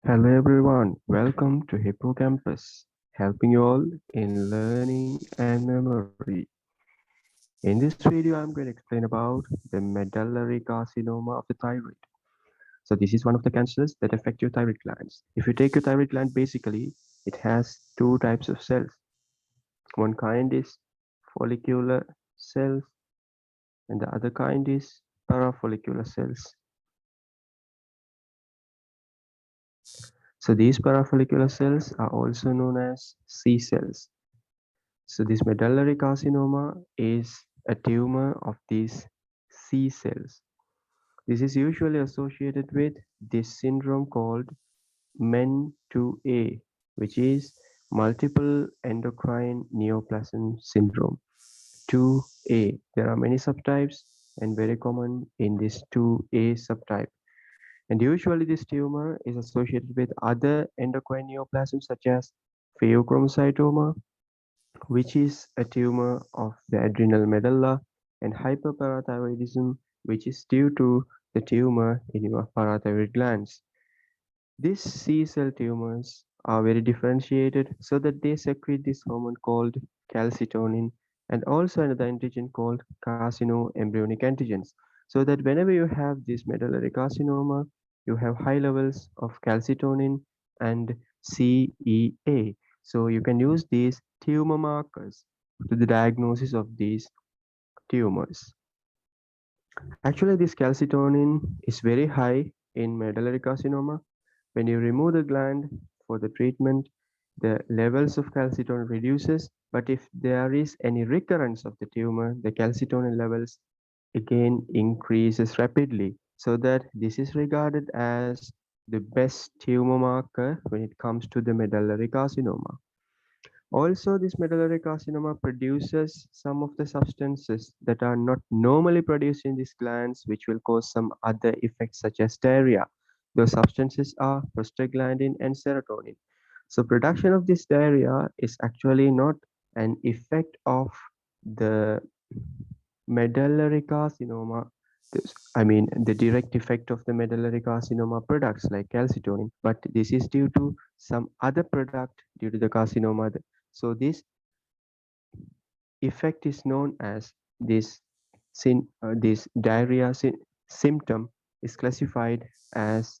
Hello everyone, welcome to Hippocampus, helping you all in learning and memory. In this video, I'm going to explain about the medullary carcinoma of the thyroid. So this is one of the cancers that affect your thyroid glands. If you take your thyroid gland, basically, it has two types of cells. One kind is follicular cells, and the other kind is parafollicular cells. So these parafollicular cells are also known as C cells. So this medullary carcinoma is a tumor of these C cells. This is usually associated with this syndrome called MEN2A, which is multiple endocrine neoplasm syndrome. 2A. There are many subtypes and very common in this 2A subtype. And usually this tumor is associated with other endocrine neoplasms such as pheochromocytoma, which is a tumor of the adrenal medulla, and hyperparathyroidism, which is due to the tumor in your parathyroid glands. These C cell tumors are very differentiated so that they secrete this hormone called calcitonin and also another antigen called carcinoembryonic antigens. So that whenever you have this medullary carcinoma, you have high levels of calcitonin and CEA. So you can use these tumor markers to the diagnosis of these tumors. Actually, this calcitonin is very high in medullary carcinoma. When you remove the gland for the treatment, the levels of calcitonin reduces, but if there is any recurrence of the tumor, the calcitonin levels again increases rapidly. So that this is regarded as the best tumor marker when it comes to the medullary carcinoma. Also, this medullary carcinoma produces some of the substances that are not normally produced in these glands, which will cause some other effects such as diarrhea. Those substances are prostaglandin and serotonin. So, production of this diarrhea is actually not an effect of the medullary carcinoma. I mean, the direct effect of the medullary carcinoma products like calcitonin, but this is due to some other product due to the carcinoma. So, this effect is known as this diarrhea symptom is classified as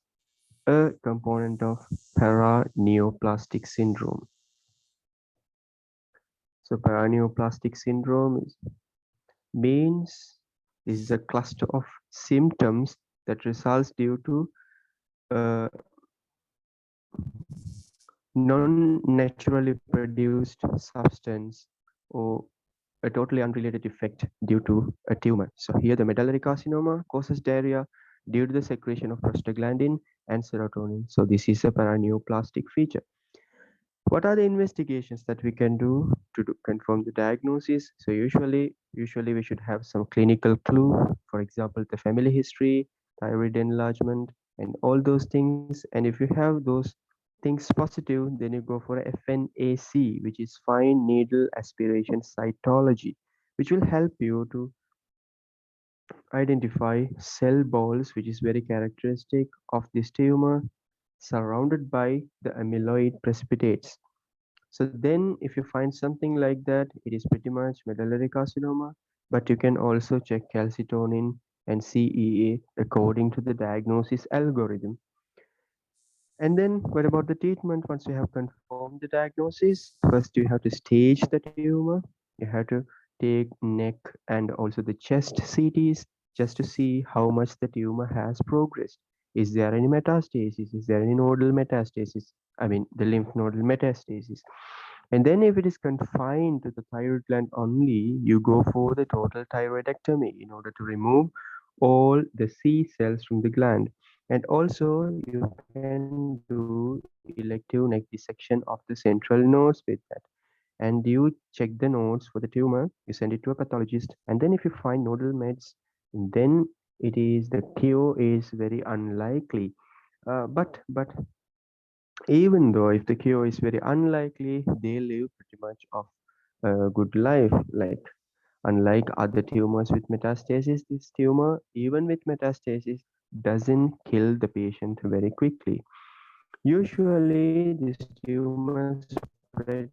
a component of paraneoplastic syndrome. So paraneoplastic syndrome means this is a cluster of symptoms that results due to a non-naturally produced substance or a totally unrelated effect due to a tumor. So here the medullary carcinoma causes diarrhea due to the secretion of prostaglandin and serotonin. So this is a paraneoplastic feature. What are the investigations that we can do to confirm the diagnosis? So usually we should have some clinical clue, for example, the family history, thyroid enlargement, and all those things. And if you have those things positive, then you go for a FNAC, which is fine needle aspiration cytology, which will help you to identify cell balls, which is very characteristic of this tumor, surrounded by the amyloid precipitates. So then if you find something like that, it is pretty much medullary carcinoma, but you can also check calcitonin and CEA according to the diagnosis algorithm. And then what about the treatment? Once you have confirmed the diagnosis, first you have to stage the tumor. You have to take neck and also the chest CTs just to see how much the tumor has progressed. Is there any metastasis? Is there any nodal metastasis? I mean, the lymph nodal metastasis. And then if it is confined to the thyroid gland only, you go for the total thyroidectomy in order to remove all the C cells from the gland. And also you can do elective neck dissection of the central nodes with that. And you check the nodes for the tumor, you send it to a pathologist, and then if you find nodal meds, then it is the cure is very unlikely. But even though if the cure is very unlikely, they live pretty much of a good life. Like unlike other tumors with metastasis, this tumor, even with metastasis, doesn't kill the patient very quickly. Usually, this tumor spreads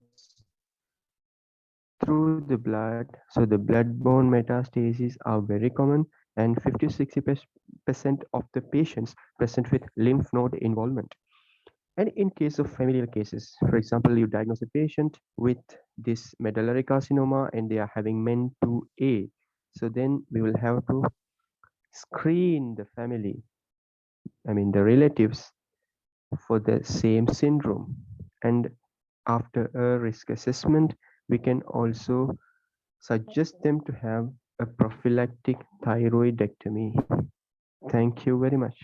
through the blood, so the blood-borne metastases are very common, and 50-60% of the patients present with lymph node involvement. And in case of familial cases, for example, you diagnose a patient with this medullary carcinoma and they are having MEN2A. So then we will have to screen the family, I mean the relatives, for the same syndrome. And after a risk assessment, we can also suggest them to have a prophylactic thyroidectomy. Thank you very much.